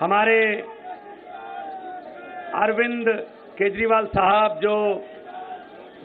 हमारे अरविंद केजरीवाल साहब जो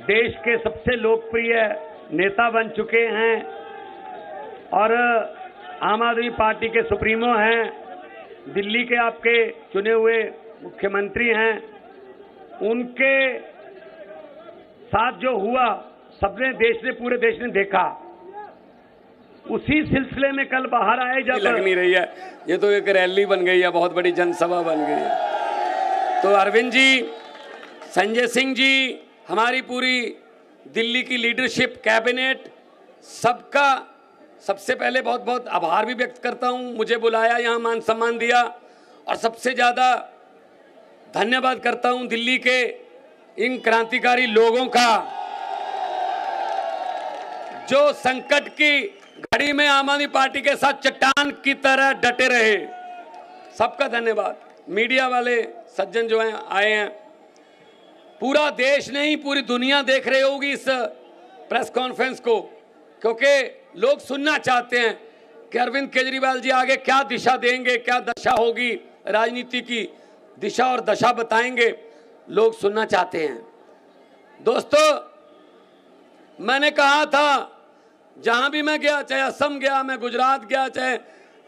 देश के सबसे लोकप्रिय नेता बन चुके हैं और आम आदमी पार्टी के सुप्रीमो हैं, दिल्ली के आपके चुने हुए मुख्यमंत्री हैं, उनके साथ जो हुआ सबने पूरे देश ने देखा। उसी सिलसिले में कल बाहर आए जब लग नहीं रही है, ये तो एक रैली बन गई है, बहुत बड़ी जनसभा बन गई है। तो अरविंद जी, संजय सिंह जी, हमारी पूरी दिल्ली की लीडरशिप, कैबिनेट, सबका सबसे पहले बहुत बहुत आभार भी व्यक्त करता हूं। मुझे बुलाया, यहां मान सम्मान दिया, और सबसे ज्यादा धन्यवाद करता हूं दिल्ली के इन क्रांतिकारी लोगों का जो संकट की घड़ी में आम आदमी पार्टी के साथ चट्टान की तरह डटे रहे। सबका धन्यवाद। मीडिया वाले सज्जन जो हैं आए हैं, पूरा देश नहीं पूरी दुनिया देख रही होगी इस प्रेस कॉन्फ्रेंस को, क्योंकि लोग सुनना चाहते हैं कि अरविंद केजरीवाल जी आगे क्या दिशा देंगे, क्या दशा होगी, राजनीति की दिशा और दशा बताएंगे, लोग सुनना चाहते हैं। दोस्तों, मैंने कहा था जहां भी मैं गया, चाहे असम गया, मैं गुजरात गया, चाहे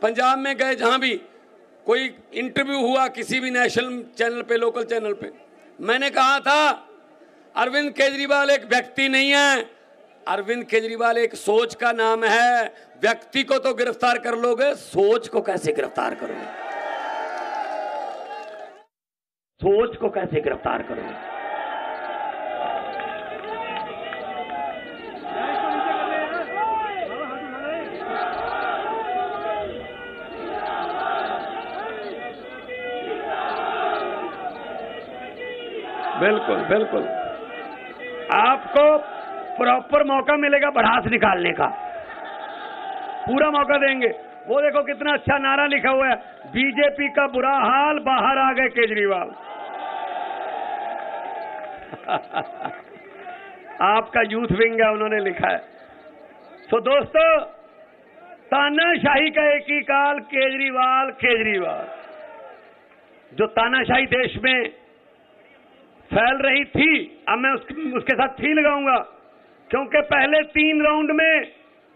पंजाब में गए, जहां भी कोई इंटरव्यू हुआ किसी भी नेशनल चैनल पे, लोकल चैनल पे, मैंने कहा था अरविंद केजरीवाल एक व्यक्ति नहीं है, अरविंद केजरीवाल एक सोच का नाम है। व्यक्ति को तो गिरफ्तार कर लोगे, सोच को कैसे गिरफ्तार करोगे? सोच को कैसे गिरफ्तार करोगे? बिल्कुल बिल्कुल, आपको प्रॉपर मौका मिलेगा भड़ास निकालने का, पूरा मौका देंगे। वो देखो कितना अच्छा नारा लिखा हुआ है, बीजेपी का बुरा हाल, बाहर आ गए केजरीवाल। आपका यूथ विंग है, उन्होंने लिखा है। तो दोस्तों, तानाशाही का एक ही काल, केजरीवाल केजरीवाल। जो तानाशाही देश में फैल रही थी, अब मैं उसके साथ थी लगाऊंगा, क्योंकि पहले 3 राउंड में,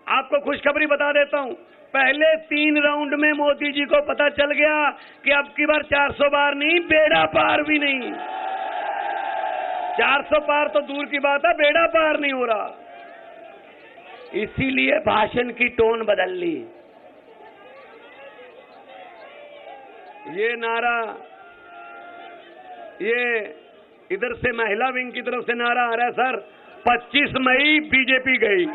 आपको खुशखबरी बता देता हूं, पहले 3 राउंड में मोदी जी को पता चल गया कि अब की बार 400 बार नहीं, बेड़ा पार भी नहीं। 400 पार तो दूर की बात है, बेड़ा पार नहीं हो रहा। इसीलिए भाषण की टोन बदल ली। ये नारा, ये इधर से महिला विंग की तरफ से नारा आ रहा है, सर 25 मई बीजेपी गई।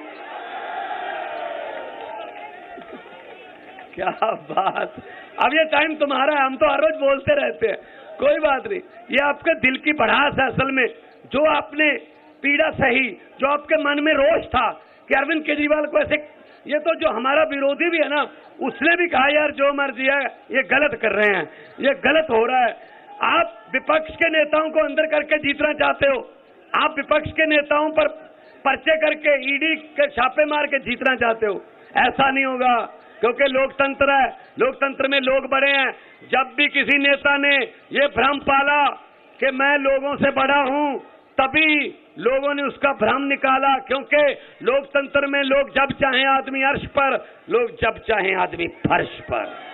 क्या बात। अब ये टाइम तुम्हारा है, हम तो हर रोज बोलते रहते हैं, कोई बात नहीं। ये आपके दिल की भड़ास है असल में, जो आपने पीड़ा सही, जो आपके मन में रोष था कि अरविंद केजरीवाल को ऐसे, ये तो जो हमारा विरोधी भी है ना, उसने भी कहा यार जो मर्जी है, ये गलत कर रहे हैं, ये गलत हो रहा है। आप विपक्ष के नेताओं को अंदर करके जीतना चाहते हो, आप विपक्ष के नेताओं पर पर्चे करके, ईडी के छापे मार के जीतना चाहते हो। ऐसा नहीं होगा, क्योंकि लोकतंत्र है, लोकतंत्र में लोग बड़े हैं। जब भी किसी नेता ने ये भ्रम पाला कि मैं लोगों से बड़ा हूं, तभी लोगों ने उसका भ्रम निकाला, क्योंकि लोकतंत्र में लोग जब चाहें आदमी अर्श पर, लोग जब चाहें आदमी फर्श पर।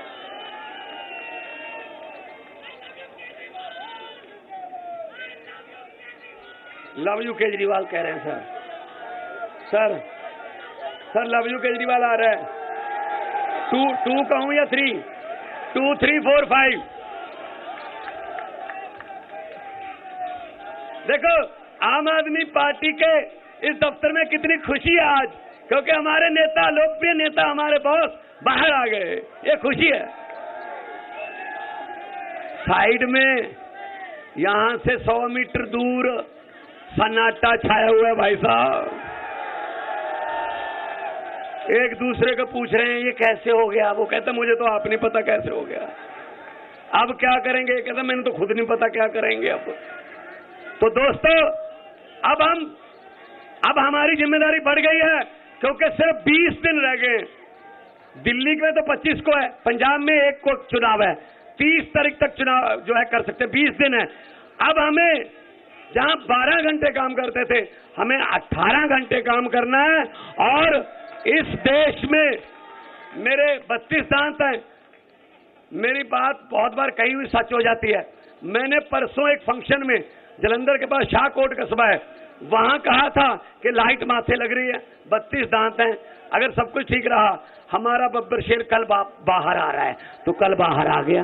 लव यू केजरीवाल कह रहे हैं सर लव यू केजरीवाल आ रहा है। 2 कहूं या 3? 2 3 4 5। देखो आम आदमी पार्टी के इस दफ्तर में कितनी खुशी है आज, क्योंकि हमारे नेता, लोकप्रिय नेता, हमारे बॉस बाहर आ गए, ये खुशी है। साइड में यहां से 100 मीटर दूर सन्नाटा छाया हुआ है भाई साहब, एक दूसरे को पूछ रहे हैं ये कैसे हो गया। वो कहता मुझे तो आप नहीं पता कैसे हो गया, अब क्या करेंगे? कहता मैंने तो खुद नहीं पता क्या करेंगे अब। तो दोस्तों, अब हमारी जिम्मेदारी बढ़ गई है, क्योंकि सिर्फ 20 दिन रह गए। दिल्ली में तो 25 को है, पंजाब में 1 को चुनाव है, 30 तारीख तक चुनाव जो है कर सकते हैं, 20 दिन है। अब हमें जहां 12 घंटे काम करते थे, हमें 18 घंटे काम करना है। और इस देश में मेरे 32 दांत हैं। मेरी बात बहुत बार कही हुई सच हो जाती है। मैंने परसों एक फंक्शन में, जलंधर के पास शाहकोट कस्बा है, वहां कहा था कि लाइट माथे लग रही है, 32 दांत हैं, अगर सब कुछ ठीक रहा हमारा बब्बर शेर कल बाहर आ रहा है, तो कल बाहर आ गया।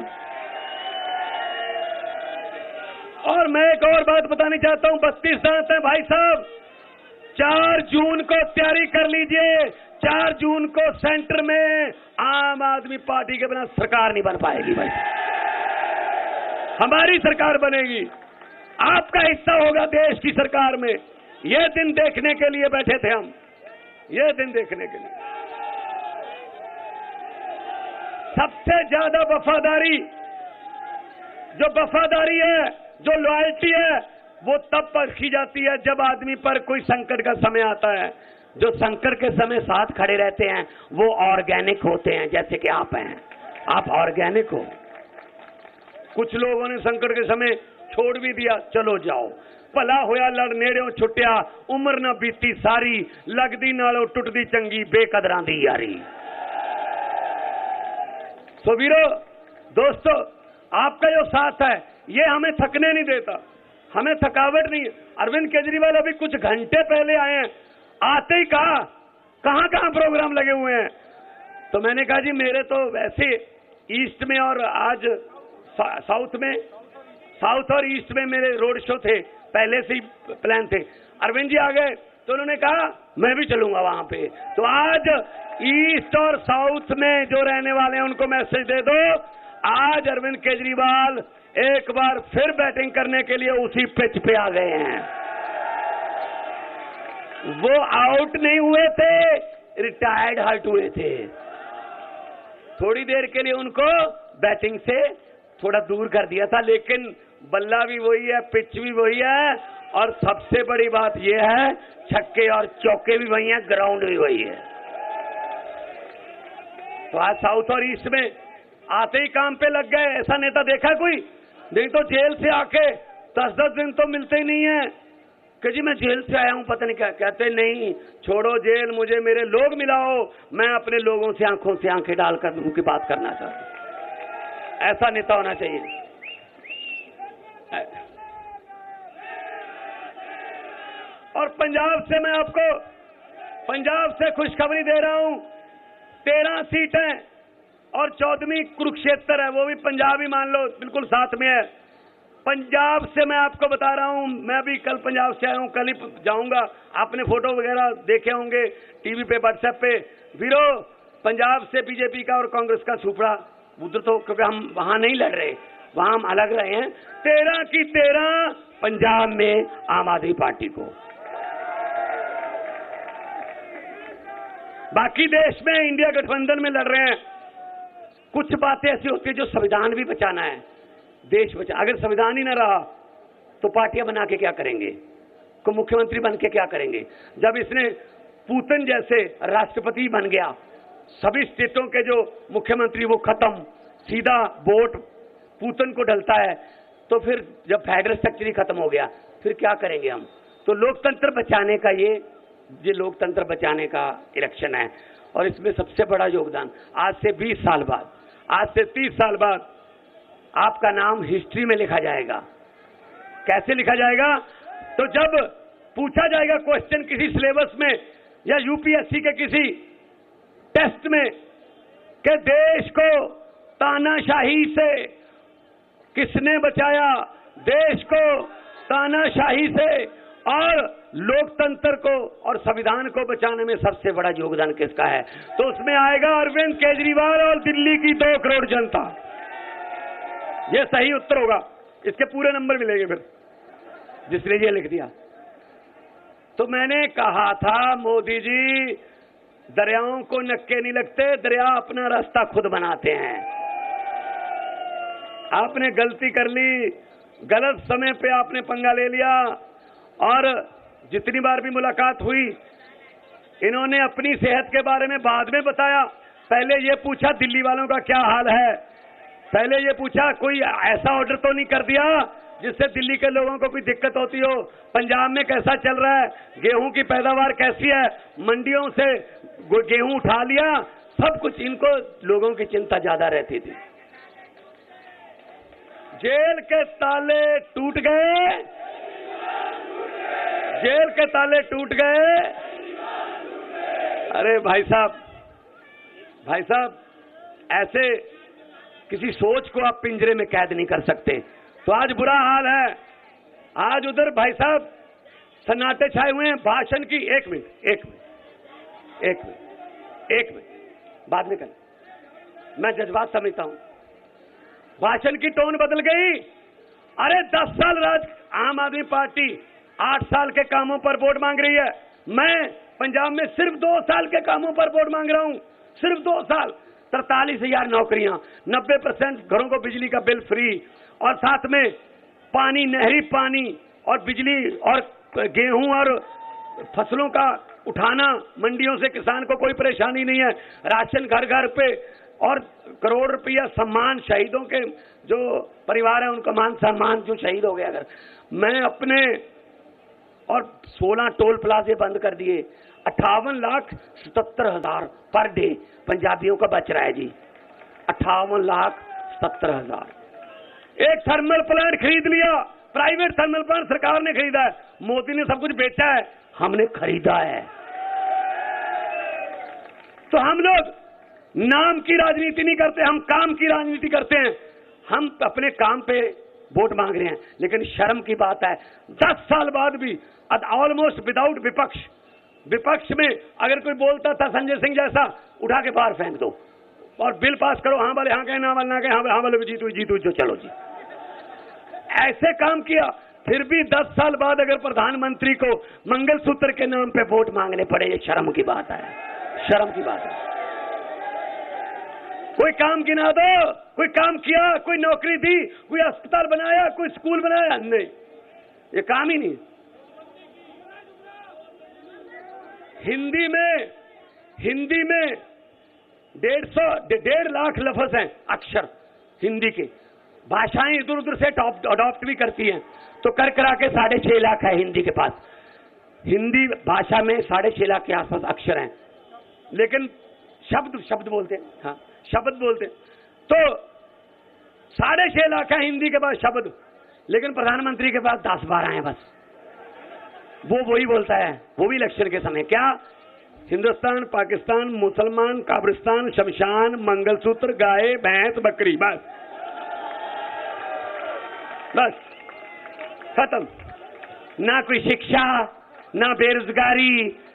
और मैं एक और बात बतानी चाहता हूं, 32 दांत हैं भाई साहब। 4 जून को तैयारी कर लीजिए। 4 जून को सेंटर में आम आदमी पार्टी के बिना सरकार नहीं बन पाएगी भाई। हमारी सरकार बनेगी, आपका हिस्सा होगा देश की सरकार में। यह दिन देखने के लिए बैठे थे हम, यह दिन देखने के लिए। सबसे ज्यादा वफादारी है, जो लॉयल्टी है, वो तब परखी जाती है जब आदमी पर कोई संकट का समय आता है। जो संकट के समय साथ खड़े रहते हैं वो ऑर्गेनिक होते हैं, जैसे कि आप हैं, आप ऑर्गेनिक हो। कुछ लोगों ने संकट के समय छोड़ भी दिया, चलो जाओ, भला होया लड़ नेड़ों छुट्टिया, उम्र ना बीती सारी, लगदी नालों टुटदी चंगी, बेकदरां दी यारी। तो वीरो दोस्तों, आपका जो साथ है ये हमें थकने नहीं देता, हमें थकावट नहीं है। अरविंद केजरीवाल अभी कुछ घंटे पहले आए हैं, आते ही कहा कहां प्रोग्राम लगे हुए हैं। तो मैंने कहा जी मेरे तो वैसे ईस्ट में और आज साउथ और ईस्ट में मेरे रोड शो थे, पहले से ही प्लान थे। अरविंद जी आ गए तो उन्होंने कहा मैं भी चलूंगा वहां पे। तो आज ईस्ट और साउथ में जो रहने वाले हैं उनको मैसेज दे दो, आज अरविंद केजरीवाल एक बार फिर बैटिंग करने के लिए उसी पिच पे आ गए हैं। वो आउट नहीं हुए थे, रिटायर्ड हर्ट हुए थे। थोड़ी देर के लिए उनको बैटिंग से थोड़ा दूर कर दिया था, लेकिन बल्ला भी वही है, पिच भी वही है, और सबसे बड़ी बात यह है छक्के और चौके भी वही हैं, ग्राउंड भी वही है। तो आज साउथ और ईस्ट में आते ही काम पे लग गए। ऐसा नेता देखा कोई? नहीं तो जेल से आके 10-10 दिन तो मिलते ही नहीं है कि जी मैं जेल से आया हूं, पता नहीं क्या कहते। नहीं, छोड़ो जेल, मुझे मेरे लोग मिलाओ, मैं अपने लोगों से आंखों से आंखें डालकर उनकी बात करना चाहता हूं। ऐसा नेता होना चाहिए। और पंजाब से खुशखबरी दे रहा हूं, 13 सीटें और 14वीं कुरुक्षेत्र है, वो भी पंजाब ही मान लो, बिल्कुल साथ में है। पंजाब से मैं आपको बता रहा हूं, मैं भी कल पंजाब से आया हूं, कल ही जाऊंगा। आपने फोटो वगैरह देखे होंगे टीवी पे, व्हाट्सएप पे। वीरो, पंजाब से बीजेपी का और कांग्रेस का सुपड़ा उधर, तो क्योंकि हम वहां नहीं लड़ रहे, वहां हम अलग रहे हैं। 13 की 13 पंजाब में आम आदमी पार्टी को। बाकी देश में इंडिया गठबंधन में लड़ रहे हैं। कुछ बातें ऐसी होती है जो संविधान भी बचाना है, देश बचा। अगर संविधान ही ना रहा तो पार्टियां बना के क्या करेंगे, को मुख्यमंत्री बन के क्या करेंगे। जब इसने पुतिन जैसे राष्ट्रपति बन गया, सभी स्टेटों के जो मुख्यमंत्री वो खत्म, सीधा वोट पुतिन को डलता है, तो फिर जब फेडरल स्ट्रक्चर ही खत्म हो गया फिर क्या करेंगे हम। तो लोकतंत्र बचाने का ये लोकतंत्र बचाने का इलेक्शन है। और इसमें सबसे बड़ा योगदान, आज से 20 साल बाद, आज से 30 साल बाद आपका नाम हिस्ट्री में लिखा जाएगा। कैसे लिखा जाएगा? तो जब पूछा जाएगा क्वेश्चन किसी सिलेबस में या यूपीएससी के किसी टेस्ट में कि देश को तानाशाही से किसने बचाया, देश को तानाशाही से और लोकतंत्र को और संविधान को बचाने में सबसे बड़ा योगदान किसका है, तो उसमें आएगा अरविंद केजरीवाल और दिल्ली की 2 करोड़ जनता। यह सही उत्तर होगा, इसके पूरे नंबर मिलेंगे फिर जिसने ये लिख दिया। तो मैंने कहा था मोदी जी, दरियाओं को नक्के नहीं लगते, दरिया अपना रास्ता खुद बनाते हैं। आपने गलती कर ली, गलत समय पे आपने पंगा ले लिया। और जितनी बार भी मुलाकात हुई, इन्होंने अपनी सेहत के बारे में बाद में बताया, पहले ये पूछा दिल्ली वालों का क्या हाल है। पहले ये पूछा कोई ऐसा ऑर्डर तो नहीं कर दिया जिससे दिल्ली के लोगों को कोई दिक्कत होती हो? पंजाब में कैसा चल रहा है? गेहूं की पैदावार कैसी है? मंडियों से गेहूं उठा लिया, सब कुछ। इनको लोगों की चिंता ज्यादा रहती थी। जेल के ताले टूट गए, जेल के ताले टूट गए। अरे भाई साहब, भाई साहब, ऐसे किसी सोच को आप पिंजरे में कैद नहीं कर सकते। तो आज बुरा हाल है। आज उधर भाई साहब सन्नाटे छाए हुए हैं भाषण की। एक मिनट, बाद में कर, मैं जज्बात समझता हूं। भाषण की टोन बदल गई। अरे 10 साल आम आदमी पार्टी 8 साल के कामों पर वोट मांग रही है। मैं पंजाब में सिर्फ 2 साल के कामों पर वोट मांग रहा हूं, सिर्फ 2 साल। 43,000 नौकरियां, 90% घरों को बिजली का बिल फ्री, और साथ में पानी, नहरी पानी और बिजली और गेहूं और फसलों का उठाना, मंडियों से किसान को कोई परेशानी नहीं है, राशन घर घर पे, और करोड़ रुपया सम्मान शहीदों के जो परिवार है उनका मान सम्मान जो शहीद हो गया। अगर मैं अपने, और 16 टोल प्लाजे बंद कर दिए, 58,77,000 पर डे पंजाबियों का बच रहा है जी। 58,77,000। एक थर्मल प्लांट खरीद लिया, प्राइवेट थर्मल प्लांट सरकार ने खरीदा है। मोदी ने सब कुछ बेचा है, हमने खरीदा है। तो हम लोग नाम की राजनीति नहीं करते, हम काम की राजनीति करते हैं। हम अपने काम पे वोट मांग रहे हैं, लेकिन शर्म की बात है 10 साल बाद भी ऑलमोस्ट विदाउट विपक्ष, विपक्ष में अगर कोई बोलता था संजय सिंह जैसा, उठा के बाहर फेंक दो और बिल पास करो। हाँ वाले हाँ कहें, ना वाले ना कहें, हाँ वाले जीतू जो चलो जी। ऐसे काम किया। फिर भी 10 साल बाद अगर प्रधानमंत्री को मंगलसूत्र के नाम पे वोट मांगने पड़े, ये शर्म की बात है, शर्म की बात है। कोई काम गिना दो, कोई काम किया, कोई नौकरी दी, कोई अस्पताल बनाया, कोई स्कूल बनाया? नहीं, ये काम ही नहीं। हिंदी में 1.5 लाख लफ्ज हैं, अक्षर हिंदी के। भाषाएं इधर उधर से अडॉप्ट भी करती हैं, तो कर करा के 6.5 लाख है हिंदी के पास। हिंदी भाषा में 6.5 लाख के आसपास अक्षर हैं, लेकिन शब्द बोलते हैं, हाँ शब्द बोलते हैं। तो 6.5 लाख है हिंदी के पास शब्द, लेकिन प्रधानमंत्री के पास 10-12 हैं बस। वो वही बोलता है, वो भी इलेक्शन के समय। क्या? हिंदुस्तान, पाकिस्तान, मुसलमान, काब्रिस्तान, शमशान, मंगलसूत्र, गाय, भैंस, बकरी, बस बस खत्म। ना कोई शिक्षा, ना बेरोजगारी,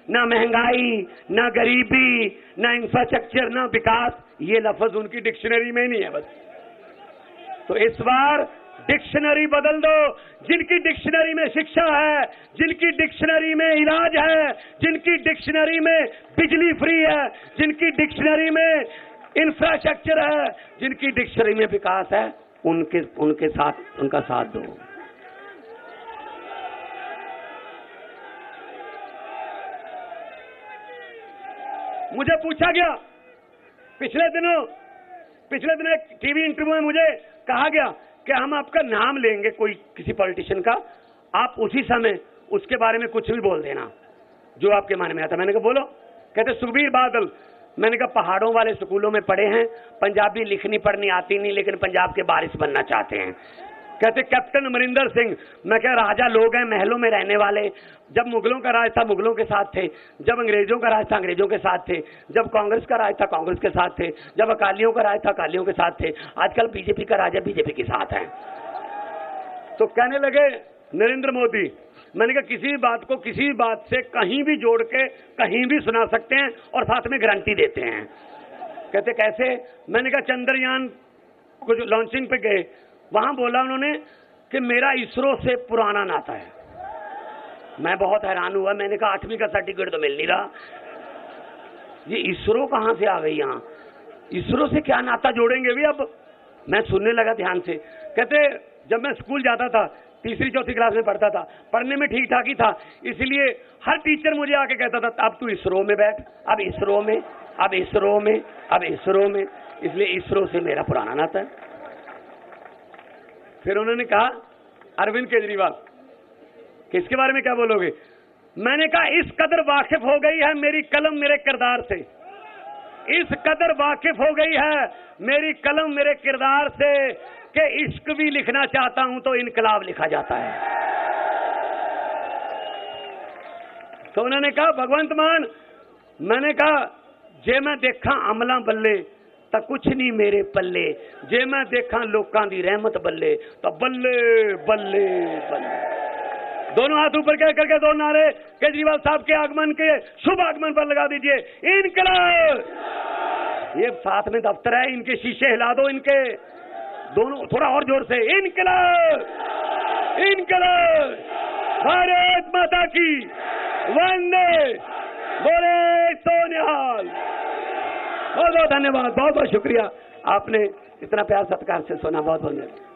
ना महंगाई, ना गरीबी, ना इंफ्रास्ट्रक्चर, ना विकास। ये लफ्ज उनकी डिक्शनरी में नहीं है बस। तो इस बार डिक्शनरी बदल दो। जिनकी डिक्शनरी में शिक्षा है, जिनकी डिक्शनरी में इलाज है, जिनकी डिक्शनरी में बिजली फ्री है, जिनकी डिक्शनरी में इंफ्रास्ट्रक्चर है, जिनकी डिक्शनरी में विकास है, उनके साथ उनका साथ दो। मुझे पूछा गया पिछले दिनों एक टीवी इंटरव्यू में मुझे कहा गया कि हम आपका नाम लेंगे कोई किसी पॉलिटिशियन का, आप उसी समय उसके बारे में कुछ भी बोल देना जो आपके मन में आता। मैंने कहा बोलो। कहते सुखबीर बादल। मैंने कहा पहाड़ों वाले स्कूलों में पढ़े हैं, पंजाबी लिखनी पढ़नी आती नहीं, लेकिन पंजाब के बारिश बनना चाहते हैं। कहते कैप्टन अमरिंदर सिंह। मैं क्या, राजा लोग हैं, महलों में रहने वाले। जब मुगलों का राज था मुगलों के साथ थे, जब अंग्रेजों का राज था अंग्रेजों के साथ थे, जब कांग्रेस का राज था कांग्रेस के साथ थे, जब अकालियों का राज था अकालियों के साथ थे, आजकल बीजेपी का राज है बीजेपी के साथ है। तो कहने लगे नरेंद्र मोदी। मैंने कहा किसी बात को किसी बात से कहीं भी जोड़ के कहीं भी सुना सकते हैं और साथ में गारंटी देते हैं। कहते कैसे? मैंने कहा चंद्रयान को जो लॉन्चिंग पे गए, वहां बोला उन्होंने कि मेरा इसरो से पुराना नाता है। मैं बहुत हैरान हुआ। मैंने कहा 8वीं का सर्टिफिकेट तो मिल नहीं रहा, ये इसरो कहां से आ गई यहां? इसरो से क्या नाता जोड़ेंगे भी अब? मैं सुनने लगा ध्यान से। कहते जब मैं स्कूल जाता था, 3री-4थी क्लास में पढ़ता था, पढ़ने में ठीक ठाक ही था, इसलिए हर टीचर मुझे आके कहता था अब तू इसरो में बैठ, अब इसरो में, अब इसरो में, अब इसरो में। इसलिए इसरो से मेरा पुराना नाता है। फिर उन्होंने कहा अरविंद केजरीवाल किसके बारे में क्या बोलोगे? मैंने कहा इस कदर वाकिफ हो गई है मेरी कलम मेरे किरदार से, इस कदर वाकिफ हो गई है मेरी कलम मेरे किरदार से कि इश्क भी लिखना चाहता हूं तो इनकलाब लिखा जाता है। तो उन्होंने कहा भगवंत मान, मैंने कहा जे मैं देखा अमला बल्ले तो कुछ नहीं मेरे पल्ले, जे मैं देखा लोकां दी रहमत बल्ले तो बल्ले बल्ले बल्ले। दोनों हाथ ऊपर करके दो नारे केजरीवाल साहब के आगमन के शुभ आगमन पर लगा दीजिए। इनकलाब, ये साथ में दफ्तर है, इनके शीशे हिला दो, इनके दोनों थोड़ा और जोर से। इनकलाब, इनकलाब, भारत माता की वंदे, बोले सोनिहाल। बहुत बहुत धन्यवाद, बहुत बहुत शुक्रिया, आपने इतना प्यार सत्कार से सुना, बहुत बहुत धन्यवाद।